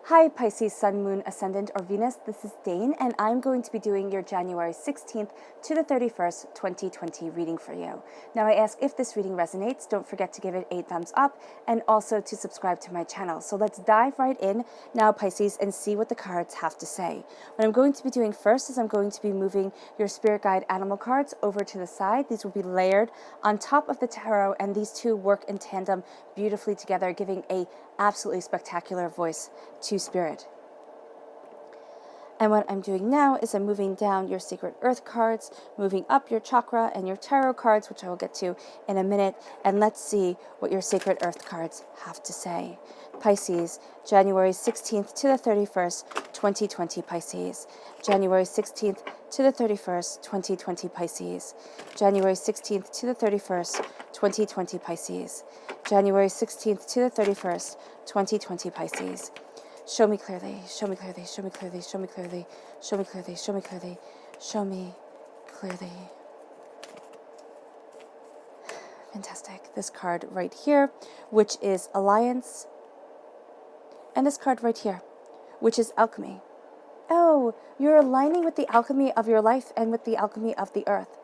Hi Pisces, Sun, Moon, Ascendant, or Venus. This is Dane, and I'm going to be doing your January 16th to the 31st, 2020 reading for you. Now, I ask if this reading resonates, don't forget to give it a thumbs up and also to subscribe to my channel. So let's dive right in now, Pisces, and see what the cards have to say. What I'm going to be doing first is I'm going to be moving your spirit guide animal cards over to the side. These will be layered on top of the tarot, and these two work in tandem beautifully together, giving a absolutely spectacular voice to spirit. And what I'm doing now is I'm moving down your Sacred Earth cards, moving up your Chakra and your Tarot cards, which I will get to in a minute, and let's see what your Sacred Earth cards have to say. Pisces, January 16th to the 31st, 2020 Pisces. January 16th to the 31st, 2020 Pisces. January 16th to the 31st, 2020 Pisces. January 16th to the 31st, 2020 Pisces. Show me clearly, show me clearly, show me clearly, show me clearly, show me clearly, show me clearly, show me clearly. Fantastic. This card right here, which is Alliance, and this card right here, which is Alchemy. Oh, you're aligning with the alchemy of your life and with the alchemy of the earth.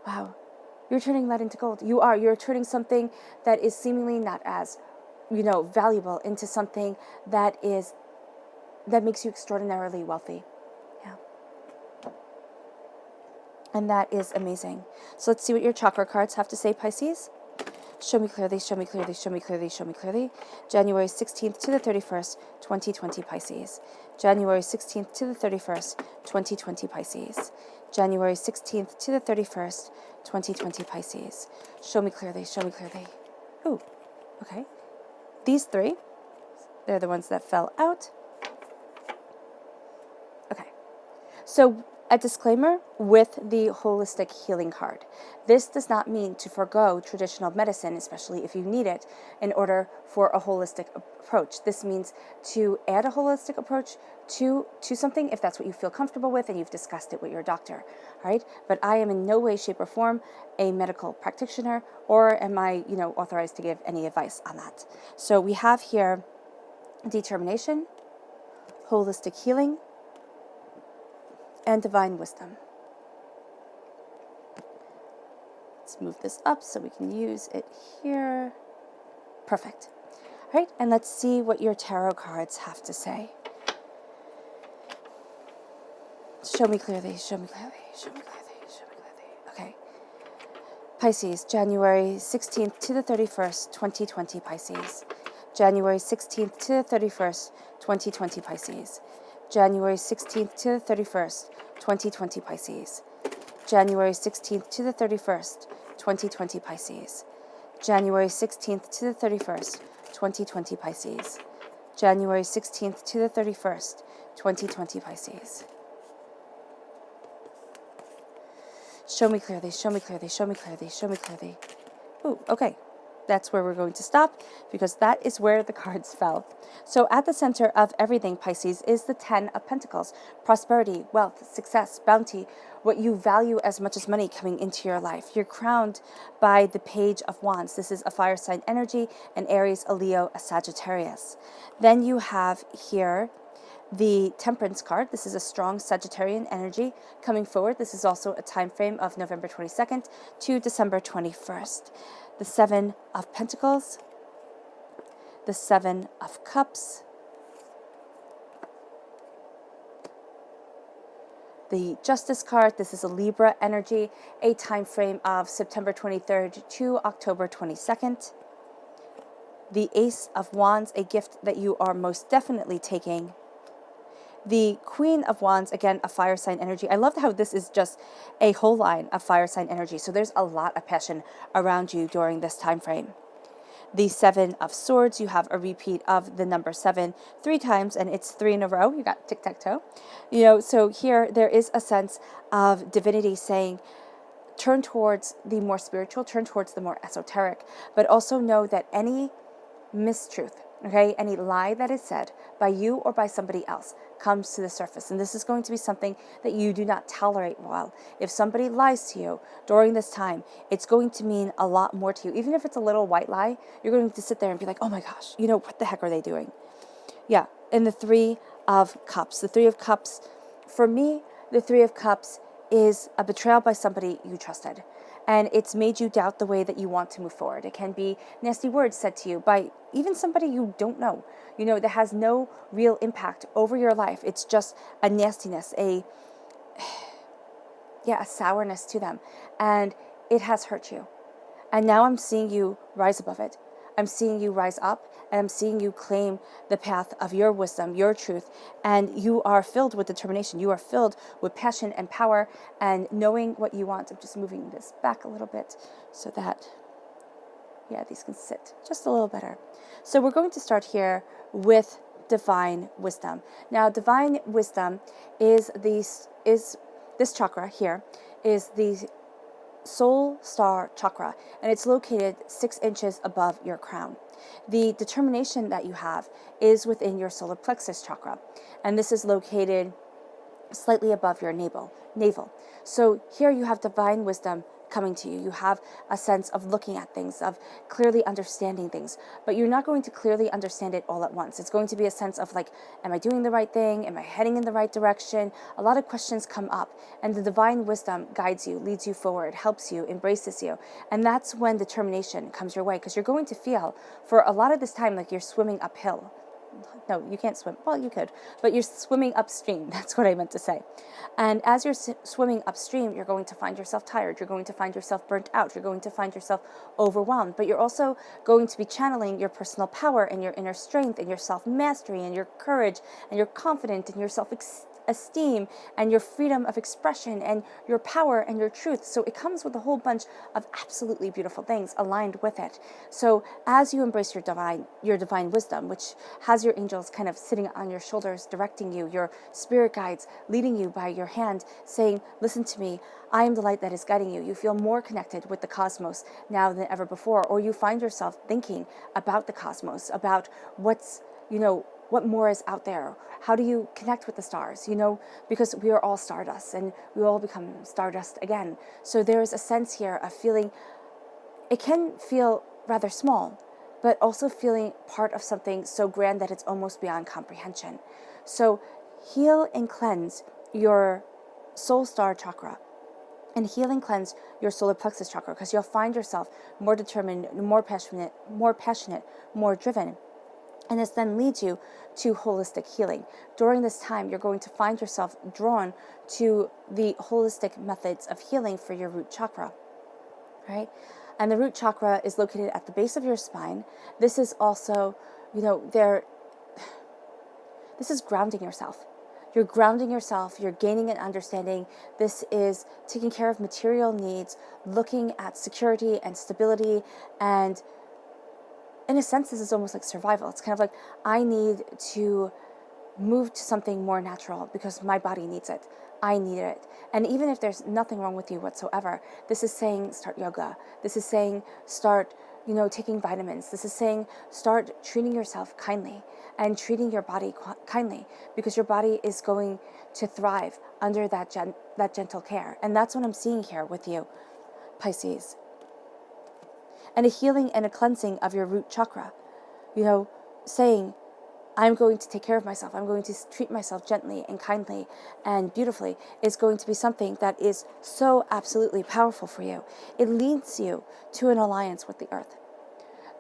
Wow. You're turning lead into gold. You're turning something that is seemingly not as valuable into something that makes you extraordinarily wealthy. Yeah. And that is amazing. So let's see what your chakra cards have to say, Pisces. Show me clearly, show me clearly, show me clearly, show me clearly. January 16th to the 31st, 2020 Pisces. January 16th to the 31st, 2020 Pisces. January 16th to the 31st, 2020 Pisces. Show me clearly, show me clearly. Ooh, okay. These three, they're the ones that fell out. Okay. So a disclaimer with the holistic healing card. This does not mean to forego traditional medicine, especially if you need it, in order for a holistic approach. This means to add a holistic approach to something if that's what you feel comfortable with and you've discussed it with your doctor, all right? But I am in no way, shape, or form a medical practitioner, or am I, authorized to give any advice on that. So we have here determination, holistic healing, and divine wisdom. Let's move this up so we can use it here. Perfect. All right, and let's see what your tarot cards have to say. Show me clearly, show me clearly, show me clearly, show me clearly. Okay. Pisces, January 16th to the 31st, 2020 Pisces. January 16th to the 31st, 2020 Pisces. January 16th to the 31st, 2020 Pisces. January 16th to the 31st, 2020 Pisces. January 16th to the 31st, 2020 Pisces. January 16th to the 31st, 2020 Pisces. Show me clearly, show me clearly, show me clearly, show me clearly. Ooh, okay. That's where we're going to stop because that is where the cards fell. So at the center of everything, Pisces, is the 10 of Pentacles. Prosperity, wealth, success, bounty, what you value as much as money coming into your life. You're crowned by the Page of Wands. This is a fire sign energy, an Aries, a Leo, a Sagittarius. Then you have here the Temperance card. This is a strong Sagittarian energy coming forward. This is also a time frame of November 22nd to December 21st. The 7 of Pentacles, the 7 of Cups, the Justice card. This is a Libra energy, a time frame of September 23rd to October 22nd. The Ace of Wands, a gift that you are most definitely taking. The Queen of Wands, again, a fire sign energy. I love how this is just a whole line of fire sign energy. So there's a lot of passion around you during this time frame. The 7 of Swords, you have a repeat of the number 7 3 times, and it's 3 in a row. You got tic-tac-toe. So here there is a sense of divinity saying, turn towards the more spiritual, turn towards the more esoteric, but also know that any mistruth, okay, any lie that is said by you or by somebody else comes to the surface. And this is going to be something that you do not tolerate well. If somebody lies to you during this time, it's going to mean a lot more to you. Even if it's a little white lie, you're going to sit there and be like, oh my gosh, what the heck are they doing? Yeah, and the Three of Cups. The Three of Cups, for me, the Three of Cups is a betrayal by somebody you trusted. And it's made you doubt the way that you want to move forward. It can be nasty words said to you by even somebody you don't know, that has no real impact over your life. It's just a nastiness, a sourness to them. And it has hurt you. And now I'm seeing you rise above it. I'm seeing you rise up, and I'm seeing you claim the path of your wisdom, your truth, and you are filled with determination. You are filled with passion and power and knowing what you want. I'm just moving this back a little bit so that, these can sit just a little better. So we're going to start here with divine wisdom. Now, divine wisdom is this chakra here, is the soul star chakra, and it's located 6 inches above your crown. The determination that you have is within your solar plexus chakra, and this is located slightly above your navel. So here you have divine wisdom coming to you. You have a sense of looking at things, of clearly understanding things, but you're not going to clearly understand it all at once. It's going to be a sense of like, am I doing the right thing? Am I heading in the right direction? A lot of questions come up, and the divine wisdom guides you, leads you forward, helps you, embraces you. And that's when determination comes your way, because you're going to feel for a lot of this time like you're swimming uphill. No, you can't swim. Well, you could, but you're swimming upstream. That's what I meant to say. And as you're swimming upstream, you're going to find yourself tired. You're going to find yourself burnt out. You're going to find yourself overwhelmed. But you're also going to be channeling your personal power and your inner strength and your self-mastery and your courage and your confidence and your self-esteem and your freedom of expression and your power and your truth. So it comes with a whole bunch of absolutely beautiful things aligned with it. So as you embrace your divine wisdom, which has your angels kind of sitting on your shoulders, directing you, your spirit guides leading you by your hand, saying, listen to me, I am the light that is guiding you. You feel more connected with the cosmos now than ever before, or you find yourself thinking about the cosmos, about what more is out there. How do you connect with the stars? Because we are all stardust and we all become stardust again. So there is a sense here of feeling, it can feel rather small, but also feeling part of something so grand that it's almost beyond comprehension. So heal and cleanse your soul star chakra, and heal and cleanse your solar plexus chakra, because you'll find yourself more determined, more passionate, more driven. And this then leads you to holistic healing. During this time, you're going to find yourself drawn to the holistic methods of healing for your root chakra, right? And the root chakra is located at the base of your spine. This is also, this is grounding yourself. You're grounding yourself, you're gaining an understanding. This is taking care of material needs, looking at security and stability, and in a sense, this is almost like survival. It's kind of like, I need to move to something more natural because my body needs it. I need it. And even if there's nothing wrong with you whatsoever, this is saying start yoga. This is saying start, taking vitamins. This is saying start treating yourself kindly and treating your body kindly, because your body is going to thrive under that gentle care. And that's what I'm seeing here with you, Pisces. And a healing and a cleansing of your root chakra, saying, I'm going to take care of myself. I'm going to treat myself gently and kindly and beautifully is going to be something that is so absolutely powerful for you. It leads you to an alliance with the earth,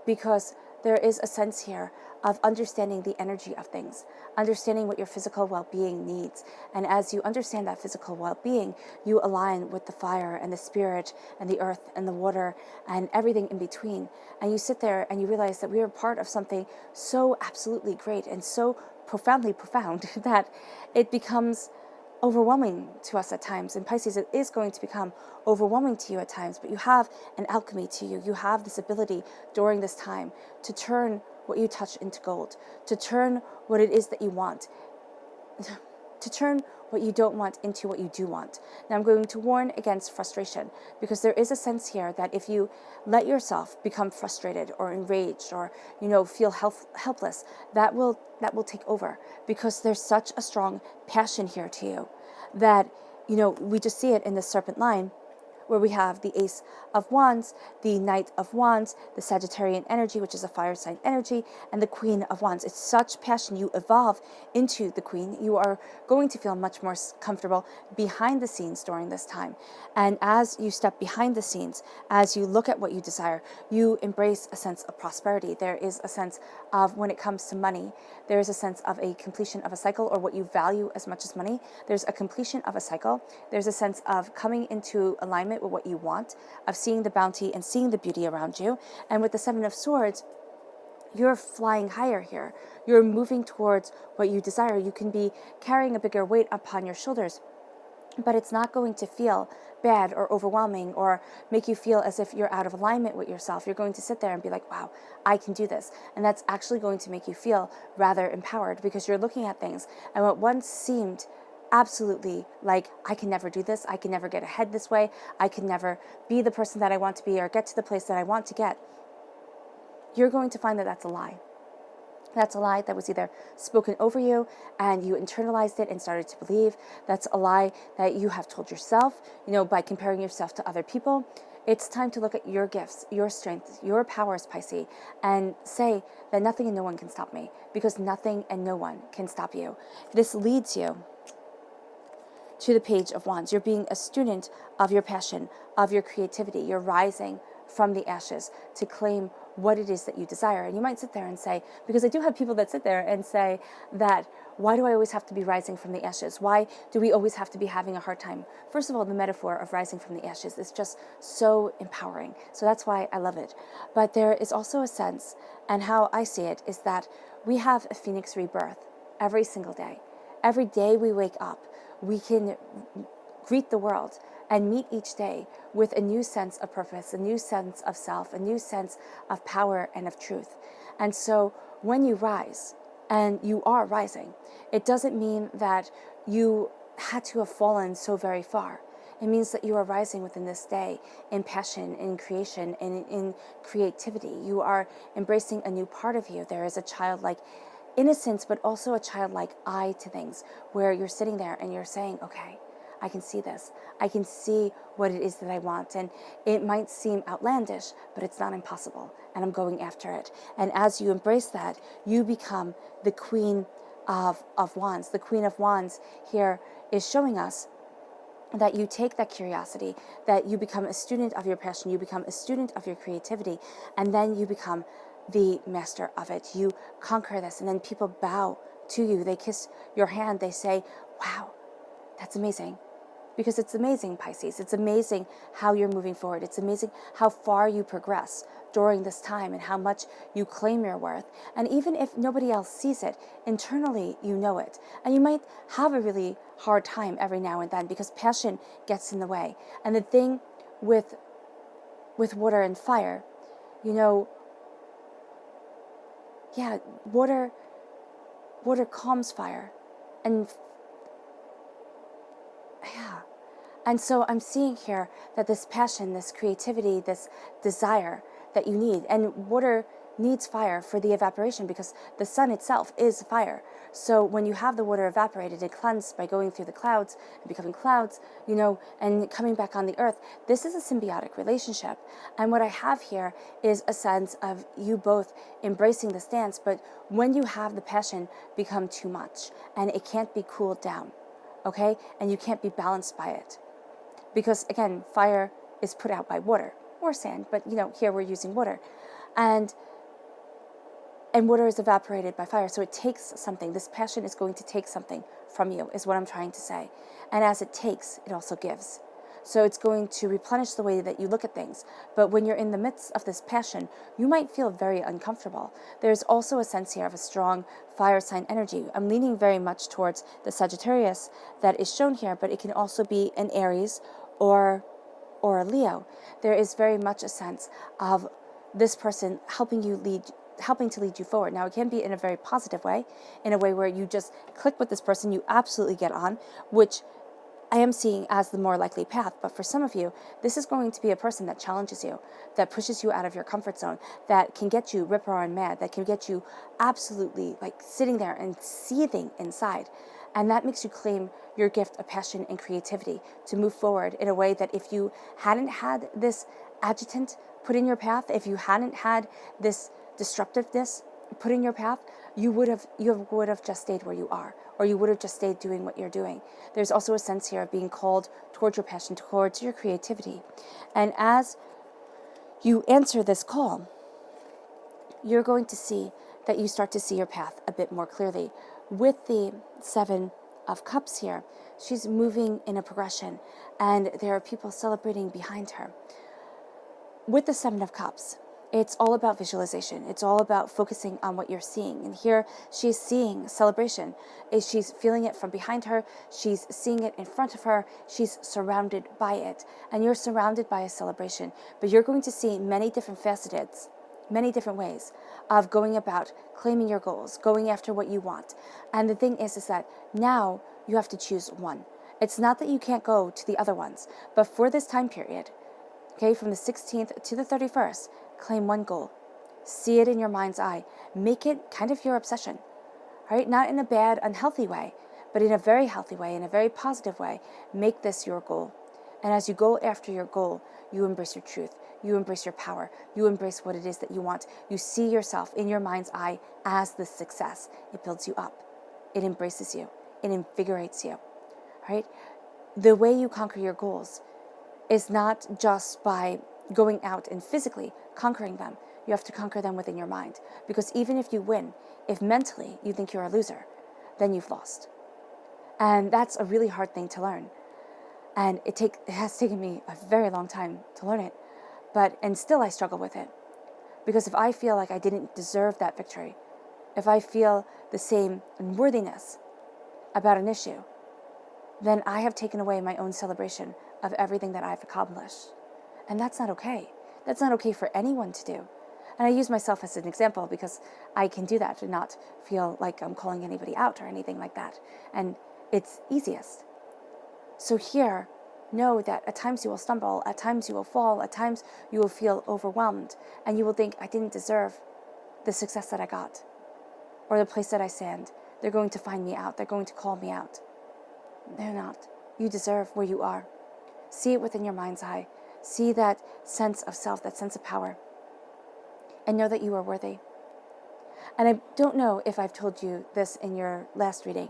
because there is a sense here of understanding the energy of things, understanding what your physical well-being needs. And as you understand that physical well-being, you align with the fire and the spirit and the earth and the water and everything in between. And you sit there and you realize that we are part of something so absolutely great and so profoundly profound that it becomes overwhelming to us at times. In Pisces, it is going to become overwhelming to you at times, but you have an alchemy to you. You have this ability during this time to turn what you touch into gold, to turn what it is that you want, to turn what you don't want into what you do want. Now, I'm going to warn against frustration, because there is a sense here that if you let yourself become frustrated or enraged or, feel helpless, that will take over, because there's such a strong passion here to you that, we just see it in the serpent line. where we have the Ace of Wands, the Knight of Wands, the Sagittarian energy, which is a fire sign energy, and the Queen of Wands. It's such passion. You evolve into the Queen. You are going to feel much more comfortable behind the scenes during this time. And as you step behind the scenes, as you look at what you desire, you embrace a sense of prosperity. There is a sense of, when it comes to money, there is a sense of a completion of a cycle, or what you value as much as money. There's a completion of a cycle. There's a sense of coming into alignment with what you want, of seeing the bounty and seeing the beauty around you. And with the Seven of Swords, you're flying higher here. You're moving towards what you desire. You can be carrying a bigger weight upon your shoulders, but it's not going to feel bad or overwhelming or make you feel as if you're out of alignment with yourself. You're going to sit there and be like, wow, I can do this. And that's actually going to make you feel rather empowered, because you're looking at things, and what once seemed absolutely like, I can never do this, I can never get ahead this way, I can never be the person that I want to be or get to the place that I want to get, you're going to find that that's a lie. That's a lie that was either spoken over you and you internalized it and started to believe. That's a lie that you have told yourself, by comparing yourself to other people. It's time to look at your gifts, your strengths, your powers, Pisces, and say that nothing and no one can stop me, because nothing and no one can stop you. This leads you to the Page of Wands. You're being a student of your passion, of your creativity. You're rising from the ashes to claim what it is that you desire. And you might sit there and say, because I do have people that sit there and say that, why do I always have to be rising from the ashes? Why do we always have to be having a hard time? First of all, the metaphor of rising from the ashes is just so empowering. So that's why I love it. But there is also a sense, and how I see it is that we have a phoenix rebirth every single day. Every day we wake up, we can greet the world and meet each day with a new sense of purpose, a new sense of self, a new sense of power and of truth. And so when you rise, and you are rising, it doesn't mean that you had to have fallen so very far. It means that you are rising within this day in passion, in creation, and in creativity. You are embracing a new part of you. There is a childlike innocence, but also a childlike eye to things, where you're sitting there and you're saying, okay, I can see this. I can see what it is that I want. And it might seem outlandish, but it's not impossible. And I'm going after it. And as you embrace that, you become the Queen of Wands. The Queen of Wands here is showing us that you take that curiosity, that you become a student of your passion, you become a student of your creativity, and then you become the master of it. You conquer this, and then people bow to you. They kiss your hand. They say, wow, that's amazing. Because it's amazing, Pisces. It's amazing how you're moving forward. It's amazing how far you progress during this time and how much you claim your worth. And even if nobody else sees it, internally you know it. And you might have a really hard time every now and then because passion gets in the way. And the thing with water and fire, water calms fire. And so I'm seeing here that this passion, this creativity, this desire that you need, and water needs fire for the evaporation because the sun itself is fire. So when you have the water evaporated and cleansed by going through the clouds and becoming clouds, and coming back on the earth, this is a symbiotic relationship. And what I have here is a sense of you both embracing this dance, but when you have the passion become too much and it can't be cooled down, okay? And you can't be balanced by it. Because again, fire is put out by water or sand, but here we're using water. And water is evaporated by fire. So it takes something. This passion is going to take something from you, is what I'm trying to say. And as it takes, it also gives. So it's going to replenish the way that you look at things. But when you're in the midst of this passion, you might feel very uncomfortable. There's also a sense here of a strong fire sign energy. I'm leaning very much towards the Sagittarius that is shown here, but it can also be an Aries or a Leo. There is very much a sense of this person helping to lead you forward. Now, it can be in a very positive way, in a way where you just click with this person, you absolutely get on, which I am seeing as the more likely path. But for some of you, this is going to be a person that challenges you, that pushes you out of your comfort zone, that can get you rip-roaring mad, that can get you absolutely like sitting there and seething inside. And that makes you claim your gift of passion and creativity to move forward in a way that if you hadn't had this adjutant put in your path, if you hadn't had this disruptiveness put in your path, you would have just stayed where you are, or you would have just stayed doing what you're doing. There's also a sense here of being called towards your passion, towards your creativity. And as you answer this call, you're going to see that you start to see your path a bit more clearly. With the Seven of Cups here, she's moving in a progression, and there are people celebrating behind her. With the Seven of Cups, it's all about visualization. It's all about focusing on what you're seeing. And here she's seeing celebration. She's feeling it from behind her. She's seeing it in front of her. She's surrounded by it. And you're surrounded by a celebration. But you're going to see many different facets, many different ways of going about claiming your goals, going after what you want. And the thing is that now you have to choose one. It's not that you can't go to the other ones, but for this time period, okay, from the 16th to the 31st, claim one goal. See it in your mind's eye. Make it kind of your obsession, right? Not in a bad, unhealthy way, but in a very healthy way, in a very positive way. Make this your goal. And as you go after your goal, you embrace your truth. You embrace your power. You embrace what it is that you want. You see yourself in your mind's eye as the success. It builds you up. It embraces you. It invigorates you, right? The way you conquer your goals is not just by going out and physically conquering them. You have to conquer them within your mind. Because even if you win, if mentally you think you're a loser, then you've lost. And that's a really hard thing to learn. And it has taken me a very long time to learn it. And still I struggle with it. Because if I feel like I didn't deserve that victory, if I feel the same unworthiness about an issue, then I have taken away my own celebration of everything that I've accomplished. And that's not okay. That's not okay for anyone to do. And I use myself as an example because I can do that and not feel like I'm calling anybody out or anything like that. And it's easiest. So here, know that at times you will stumble, at times you will fall, at times you will feel overwhelmed, and you will think, I didn't deserve the success that I got, or the place that I stand. They're going to find me out. They're going to call me out. They're not. You deserve where you are. See it within your mind's eye. See that sense of self, that sense of power, and know that you are worthy. And I don't know if I've told you this in your last reading,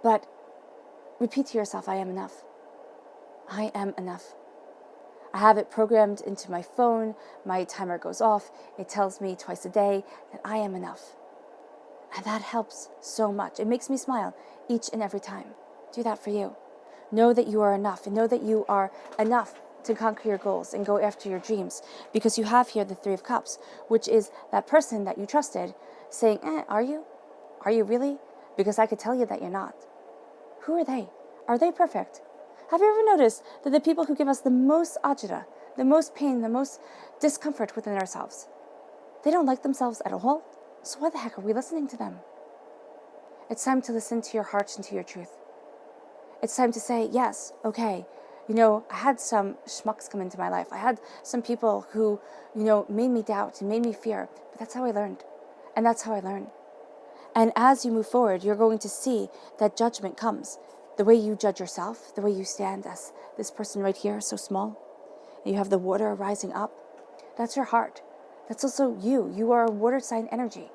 but repeat to yourself, I am enough. I am enough. I have it programmed into my phone. My timer goes off. It tells me twice a day that I am enough. And that helps so much. It makes me smile each and every time. Do that for you. Know that you are enough, and know that you are enough to conquer your goals and go after your dreams, because you have here the Three of Cups, which is that person that you trusted saying, are you? Are you really? Because I could tell you that you're not. Who are they? Are they perfect? Have you ever noticed that the people who give us the most agita, the most pain, the most discomfort within ourselves, they don't like themselves at all? So why the heck are we listening to them? It's time to listen to your heart and to your truth. It's time to say, yes, okay, I had some schmucks come into my life. I had some people who, made me doubt and made me fear. But that's how I learned. And that's how I learn. And as you move forward, you're going to see that judgment comes. The way you judge yourself, the way you stand as this person right here, so small. And you have the water rising up. That's your heart. That's also you. You are a water sign energy.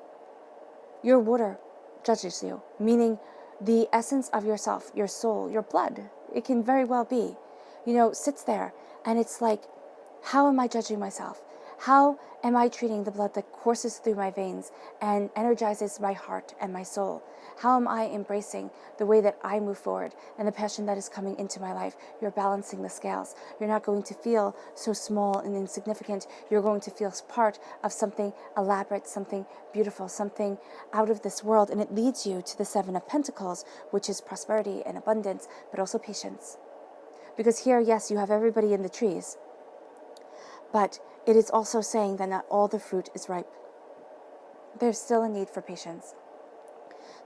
Your water judges you, meaning the essence of yourself, your soul, your blood, it can very well be, sits there. And it's like, how am I judging myself? How am I treating the blood that courses through my veins and energizes my heart and my soul? How am I embracing the way that I move forward and the passion that is coming into my life? You're balancing the scales. You're not going to feel so small and insignificant. You're going to feel part of something elaborate, something beautiful, something out of this world. And it leads you to the Seven of Pentacles, which is prosperity and abundance, but also patience. Because here, yes, you have everybody in the trees, but it is also saying that not all the fruit is ripe. There's still a need for patience.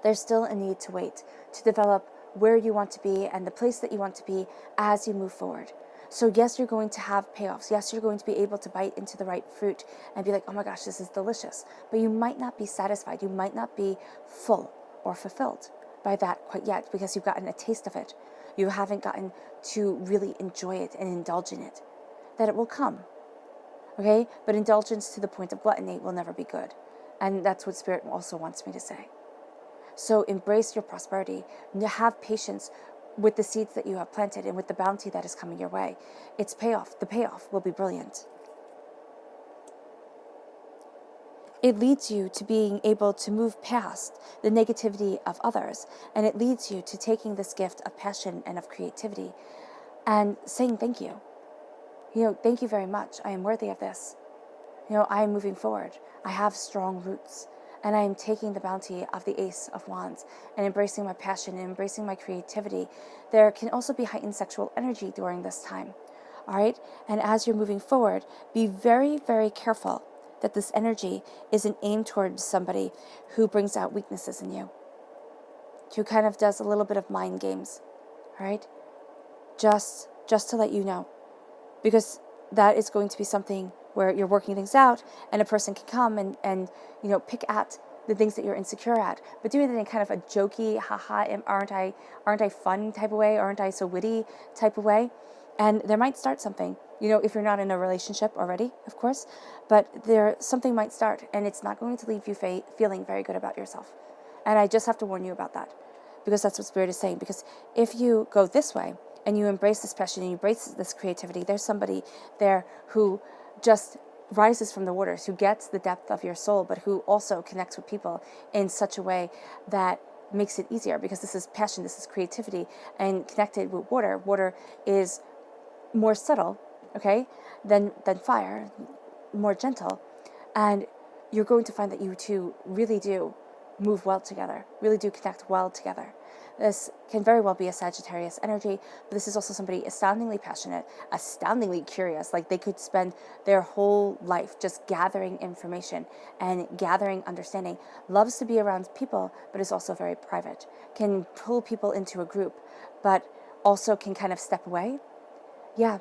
There's still a need to wait, to develop where you want to be and the place that you want to be as you move forward. So yes, you're going to have payoffs. Yes, you're going to be able to bite into the ripe fruit and be like, oh my gosh, this is delicious. But you might not be satisfied. You might not be full or fulfilled by that quite yet, because you've gotten a taste of it. You haven't gotten to really enjoy it and indulge in it. That it will come. Okay? But indulgence to the point of gluttony will never be good. And that's what Spirit also wants me to say. So embrace your prosperity. Have patience with the seeds that you have planted and with the bounty that is coming your way. Its payoff, the payoff will be brilliant. It leads you to being able to move past the negativity of others, and it leads you to taking this gift of passion and of creativity and saying thank you. Thank you very much. I am worthy of this. I am moving forward. I have strong roots, and I am taking the bounty of the Ace of Wands and embracing my passion and embracing my creativity. There can also be heightened sexual energy during this time. All right? And as you're moving forward, be very, very careful that this energy isn't aimed towards somebody who brings out weaknesses in you, who kind of does a little bit of mind games, all right? Just to let you know, because that is going to be something where you're working things out, and a person can come and pick at the things that you're insecure at, but do it in kind of a jokey, haha, aren't I fun type of way, aren't I so witty type of way, and there might start something. If you're not in a relationship already, of course, but something might start, and it's not going to leave you feeling very good about yourself. And I just have to warn you about that, because that's what Spirit is saying. Because if you go this way, and you embrace this passion, and you embrace this creativity, there's somebody there who just rises from the waters, who gets the depth of your soul, but who also connects with people in such a way that makes it easier, because this is passion, this is creativity, and connected with water. Water is more subtle, okay, than fire, more gentle, and you're going to find that you two really do move well together, really do connect well together. This can very well be a Sagittarius energy, but this is also somebody astoundingly passionate, astoundingly curious. Like they could spend their whole life just gathering information and gathering understanding. Loves to be around people, but is also very private. Can pull people into a group, but also can kind of step away. Yeah,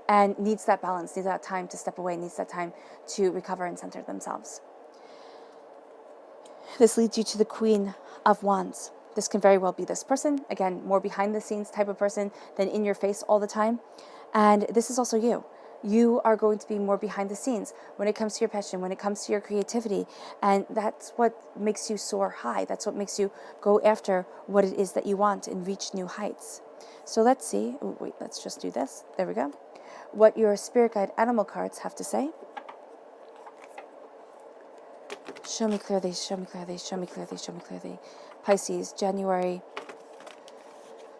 and needs that balance, needs that time to step away, needs that time to recover and center themselves. This leads you to the Queen of Wands. This can very well be this person, again, more behind the scenes type of person than in your face all the time. And this is also you. You are going to be more behind the scenes when it comes to your passion, when it comes to your creativity. And that's what makes you soar high. That's what makes you go after what it is that you want and reach new heights. So let's see. Oh, wait, let's just do this. There we go. What your spirit guide animal cards have to say. Show me clearly, show me clearly, show me clearly, show me clearly. Pisces, January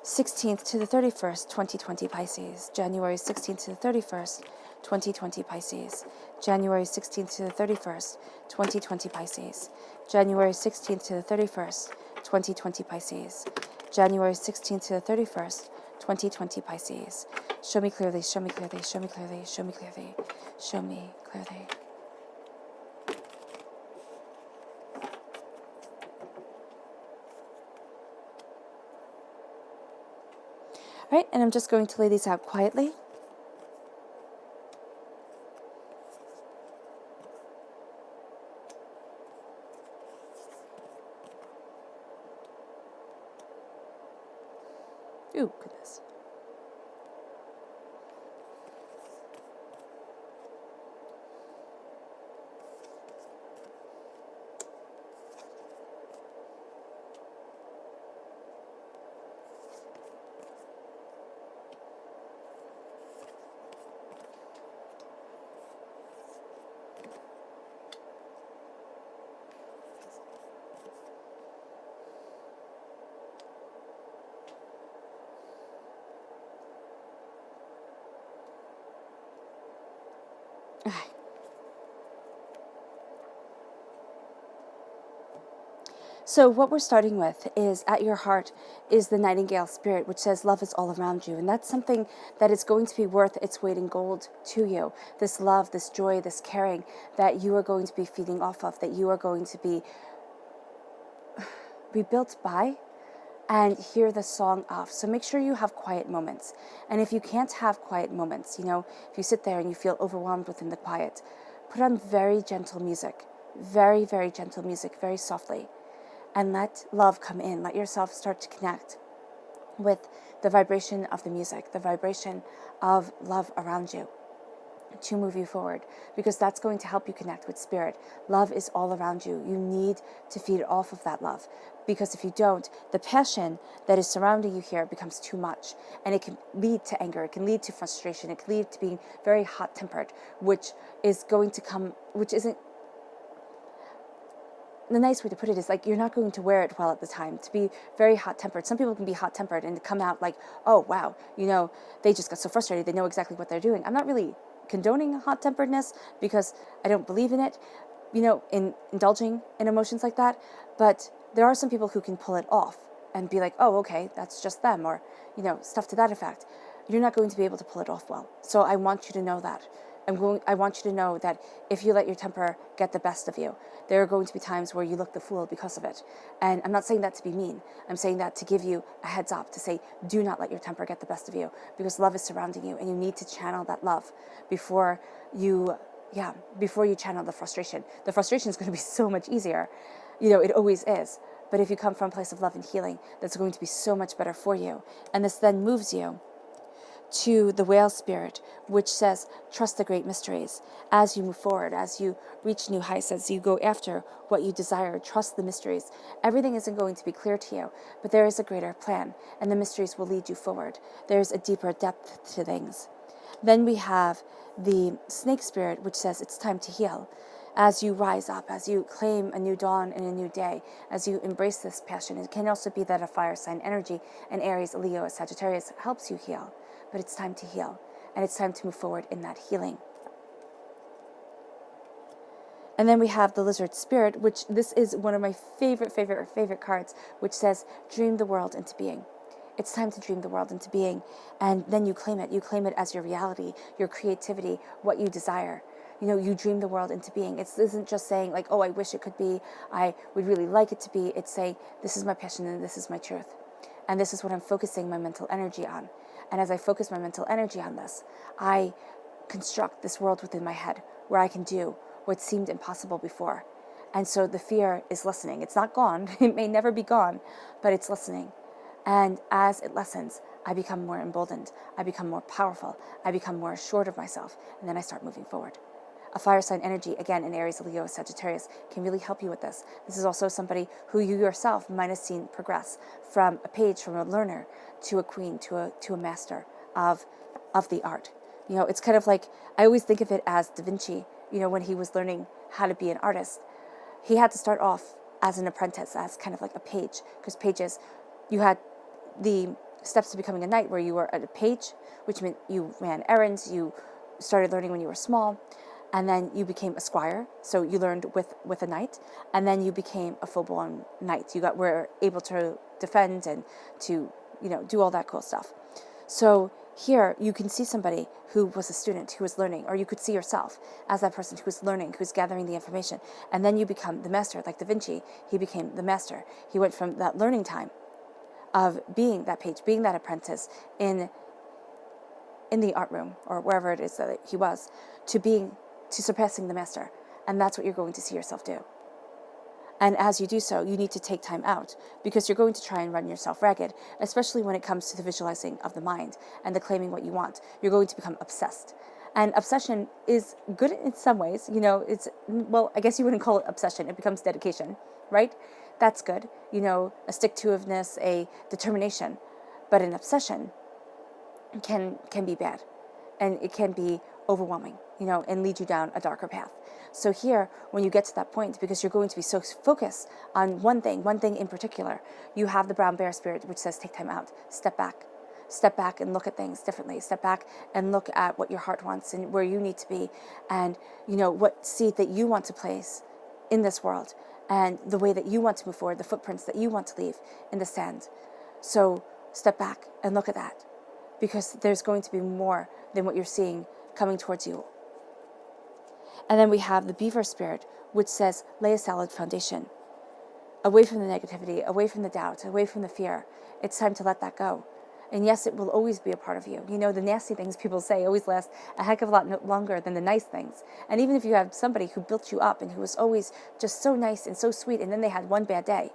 16th to the 31st, 2020 Pisces. January 16th to the 31st, 2020 Pisces. January 16th to the 31st, 2020 Pisces. January 16th to the 31st, 2020 Pisces. January 16th to the 31st, 2020 Pisces. Show me clearly, show me clearly, show me clearly, show me clearly, show me clearly. All right, and I'm just going to lay these out quietly. Ooh, goodness. So what we're starting with is, at your heart is the Nightingale spirit, which says love is all around you. And that's something that is going to be worth its weight in gold to you. This love, this joy, this caring that you are going to be feeding off of, that you are going to be built by and hear the song of. So make sure you have quiet moments. And if you can't have quiet moments, if you sit there and you feel overwhelmed within the quiet, put on very gentle music, very, very gentle music, very softly. and let love come in. Let yourself start to connect with the vibration of the music, the vibration of love around you, to move you forward, because that's going to help you connect with spirit. Love is all around you. You need to feed off of that love, because if you don't, the passion that is surrounding you here becomes too much, and it can lead to anger, it can lead to frustration, it can lead to being very hot-tempered, which isn't, the nice way to put it is like, you're not going to wear it well at the time, to be very hot-tempered. Some people can be hot-tempered and come out like, oh wow, they just got so frustrated, they know exactly what they're doing. I'm not really condoning hot-temperedness, because I don't believe in it, in indulging in emotions like that. But there are some people who can pull it off and be like, oh, okay, that's just them, or, stuff to that effect. You're not going to be able to pull it off well. So I want you to know that. I want you to know that if you let your temper get the best of you, there are going to be times where you look the fool because of it. And I'm not saying that to be mean. I'm saying that to give you a heads up, to say, do not let your temper get the best of you, because love is surrounding you, and you need to channel that love before you channel the frustration. The frustration is going to be so much easier. It always is. But if you come from a place of love and healing, that's going to be so much better for you. And this then moves you to the whale spirit, which says, trust the great mysteries. As you move forward, as you reach new heights, as you go after what you desire, trust the mysteries. Everything isn't going to be clear to you, but there is a greater plan, and the mysteries will lead you forward. There's a deeper depth to things. Then we have the snake spirit, which says it's time to heal. As you rise up, as you claim a new dawn and a new day, as you embrace this passion. It can also be that a fire sign energy, an Aries, a Leo, a Sagittarius, helps you heal. But it's time to heal, and it's time to move forward in that healing. And then we have the lizard spirit, which this is one of my favorite cards, which says, dream the world into being. It's time to dream the world into being, and then you claim it. You claim it as your reality, your creativity, what you desire. You dream the world into being. It isn't just saying like, oh, I wish it could be, I would really like it to be. It's saying, this is my passion and this is my truth. And this is what I'm focusing my mental energy on. And as I focus my mental energy on this, I construct this world within my head where I can do what seemed impossible before. And so the fear is listening. It's not gone. It may never be gone, but it's listening. And as it lessens, I become more emboldened. I become more powerful. I become more assured of myself. And then I start moving forward. A fire sign energy, again, in Aries, Leo, Sagittarius, can really help you with this. This is also somebody who you yourself might have seen progress from a page, from a learner, to a queen, to a master of the art. It's kind of like, I always think of it as Da Vinci, when he was learning how to be an artist. He had to start off as an apprentice, as kind of like a page, because pages, you had the steps to becoming a knight, where you were a page, which meant you ran errands, you started learning when you were small, and then you became a squire, so you learned with a knight, and then you became a full-blown knight. You were able to defend and to do all that cool stuff. So here you can see somebody who was a student, who was learning, or you could see yourself as that person who was learning, who's gathering the information, and then you become the master. Like Da Vinci, he became the master. He went from that learning time of being that page, being that apprentice in the art room or wherever it is that he was, to surpassing the master. And that's what you're going to see yourself do. And as you do so, you need to take time out, because you're going to try and run yourself ragged, especially when it comes to the visualizing of the mind and the claiming what you want. You're going to become obsessed. And obsession is good in some ways. I guess you wouldn't call it obsession. It becomes dedication, right? That's good. A stick-to-itiveness, a determination. But an obsession can be bad, and it can be overwhelming, and lead you down a darker path. So here, when you get to that point, because you're going to be so focused on one thing in particular, you have the brown bear spirit, which says, take time out, step back and look at things differently. Step back and look at what your heart wants and where you need to be, and what seed that you want to place in this world, and the way that you want to move forward, the footprints that you want to leave in the sand. So step back and look at that, because there's going to be more than what you're seeing coming towards you. And then we have the beaver spirit, which says, lay a solid foundation. Away from the negativity, away from the doubt, away from the fear. It's time to let that go. And yes, it will always be a part of you. The nasty things people say always last a heck of a lot longer than the nice things. And even if you have somebody who built you up and who was always just so nice and so sweet, and then they had one bad day,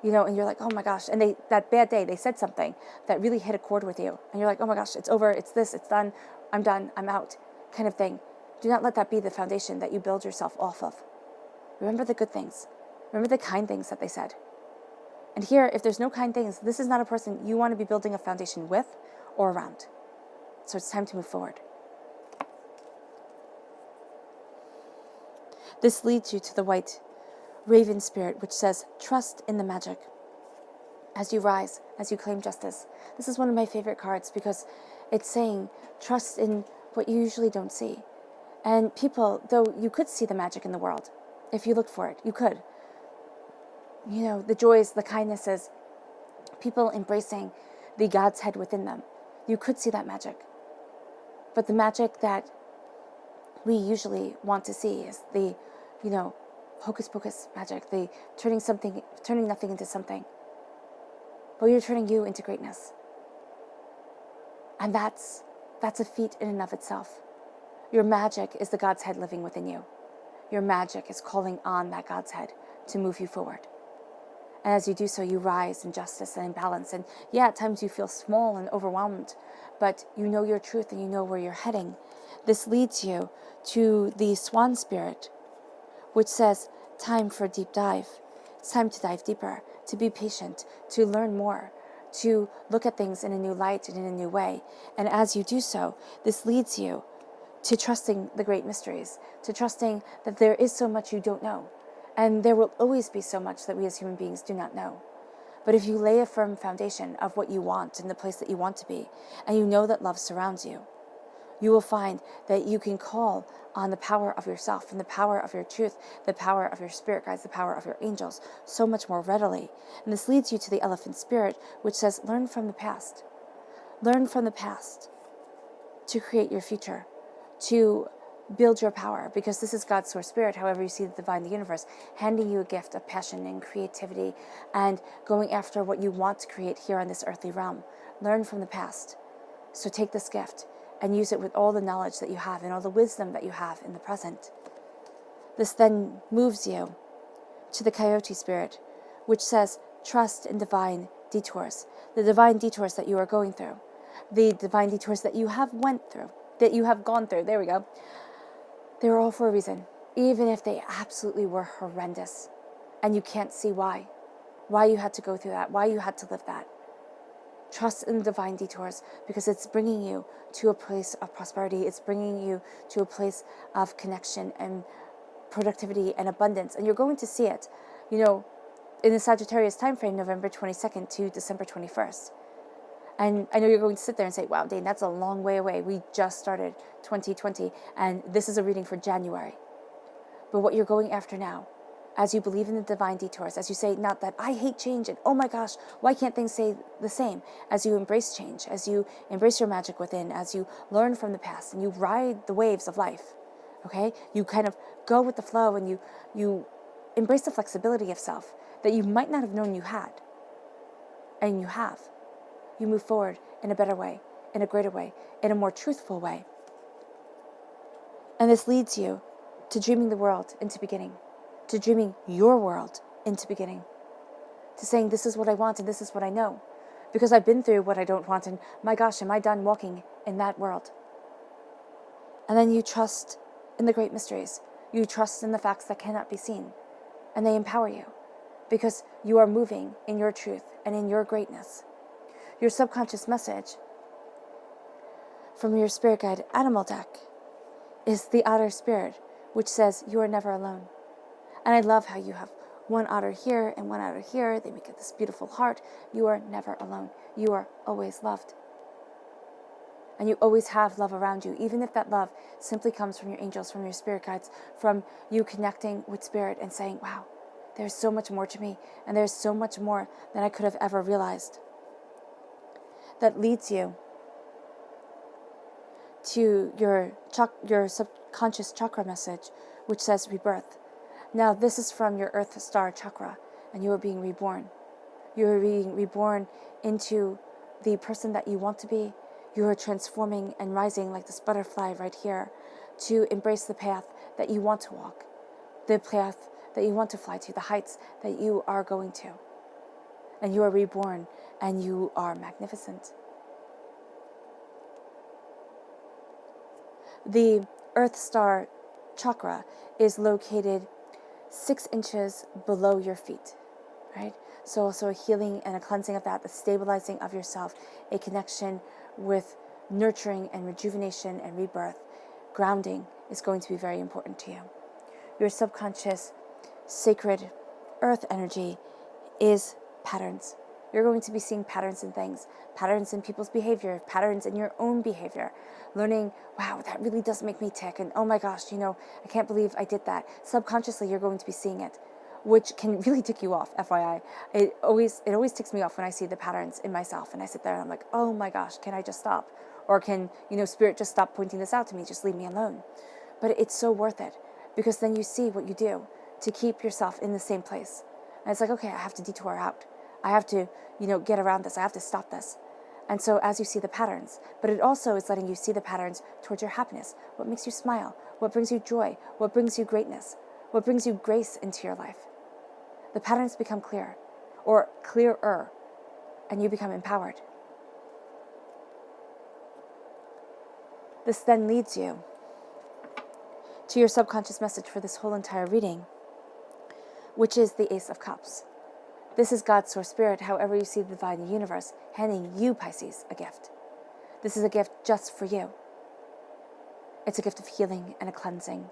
and you're like, oh my gosh, and that bad day, they said something that really hit a chord with you, and you're like, oh my gosh, it's over, it's this, it's done, I'm out, kind of thing. Do not let that be the foundation that you build yourself off of. Remember the good things. Remember the kind things that they said. And here, if there's no kind things, this is not a person you want to be building a foundation with or around. So it's time to move forward. This leads you to the white Raven Spirit, which says, trust in the magic. As you rise, as you claim justice. This is one of my favorite cards because it's saying, trust in what you usually don't see. And people, though you could see the magic in the world, if you looked for it, you could. The joys, the kindnesses, people embracing the God's head within them. You could see that magic. But the magic that we usually want to see is the, hocus pocus magic, the turning nothing into something. But you're turning you into greatness. And that's a feat in and of itself. Your magic is the God's head living within you. Your magic is calling on that God's head to move you forward. And as you do so, you rise in justice and in balance. And yeah, at times you feel small and overwhelmed, but you know your truth and you know where you're heading. This leads you to the Swan Spirit, which says, time for a deep dive. It's time to dive deeper, to be patient, to learn more, to look at things in a new light and in a new way. And as you do so, this leads you to trusting the great mysteries, to trusting that there is so much you don't know. And there will always be so much that we as human beings do not know. But if you lay a firm foundation of what you want and the place that you want to be, and you know that love surrounds you, you will find that you can call on the power of yourself and the power of your truth, the power of your spirit guides, the power of your angels, so much more readily. And this leads you to the Elephant Spirit, which says, learn from the past. Learn from the past to create your future, to build your power, because this is God's source spirit, however you see the divine, the universe, handing you a gift of passion and creativity and going after what you want to create here on this earthly realm. Learn from the past. So take this gift and use it with all the knowledge that you have and all the wisdom that you have in the present. This then moves you to the Coyote Spirit, which says, trust in divine detours, the divine detours that you are going through, the divine detours that you have gone through. There we go. They're all for a reason, even if they absolutely were horrendous and you can't see why you had to go through that, why you had to live that. Trust in the divine detours because it's bringing you to a place of prosperity. It's bringing you to a place of connection and productivity and abundance. And you're going to see it, in the Sagittarius time frame, November 22nd to December 21st. And I know you're going to sit there and say, wow, Dane, that's a long way away. We just started 2020, and this is a reading for January. But what you're going after now, as you believe in the divine detours, as you say, not that I hate change, and oh my gosh, why can't things stay the same? As you embrace change, as you embrace your magic within, as you learn from the past, and you ride the waves of life, okay? You kind of go with the flow, and you embrace the flexibility of self that you might not have known you had, and you have. You move forward in a better way, in a greater way, in a more truthful way. And this leads you to dreaming the world into beginning, to dreaming your world into beginning, to saying, this is what I want and this is what I know, because I've been through what I don't want, and my gosh, am I done walking in that world? And then you trust in the great mysteries. You trust in the facts that cannot be seen, and they empower you, because you are moving in your truth and in your greatness. Your subconscious message from your spirit guide animal deck is the Otter Spirit, which says you are never alone. And I love how you have one otter here and one otter here. They make it this beautiful heart. You are never alone. You are always loved. And you always have love around you, even if that love simply comes from your angels, from your spirit guides, from you connecting with spirit and saying, wow, there's so much more to me, and there's so much more than I could have ever realized. That leads you to your subconscious chakra message, which says rebirth. Now, this is from your Earth Star chakra, and you are being reborn. You are being reborn into the person that you want to be. You are transforming and rising like this butterfly right here to embrace the path that you want to walk, the path that you want to fly to, the heights that you are going to. and you are reborn, and you are magnificent. The Earth Star Chakra is located 6 inches below your feet, right? So also a healing and a cleansing of that, the stabilizing of yourself, a connection with nurturing and rejuvenation and rebirth, grounding is going to be very important to you. Your subconscious, sacred earth energy is patterns. You're going to be seeing patterns in things, patterns in people's behavior, patterns in your own behavior, learning, wow, that really does make me tick, and oh my gosh, I can't believe I did that. Subconsciously, you're going to be seeing it, which can really tick you off, FYI. It always ticks me off when I see the patterns in myself, and I sit there and I'm like, oh my gosh, can I just stop? Or can, Spirit just stop pointing this out to me, just leave me alone. But it's so worth it, because then you see what you do to keep yourself in the same place. And it's like, okay, I have to detour out. I have to, get around this. I have to stop this. And so as you see the patterns, but it also is letting you see the patterns towards your happiness. What makes you smile? What brings you joy? What brings you greatness? What brings you grace into your life? The patterns become clear, or clearer, and you become empowered. This then leads you to your subconscious message for this whole entire reading, which is the Ace of Cups. This is God's source spirit, however you see the divine universe, handing you, Pisces, a gift. This is a gift just for you. It's a gift of healing and a cleansing.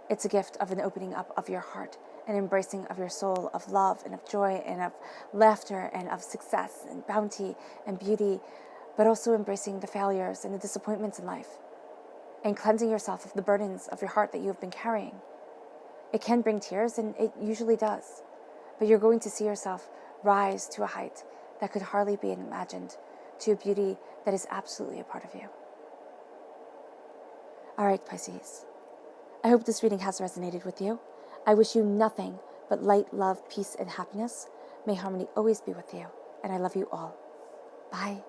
It's a gift of an opening up of your heart, an embracing of your soul, of love and of joy and of laughter and of success and bounty and beauty, but also embracing the failures and the disappointments in life and cleansing yourself of the burdens of your heart that you have been carrying. It can bring tears, and it usually does. But you're going to see yourself rise to a height that could hardly be imagined, to a beauty that is absolutely a part of you. All right, Pisces. I hope this reading has resonated with you. I wish you nothing but light, love, peace, and happiness. May harmony always be with you, and I love you all. Bye.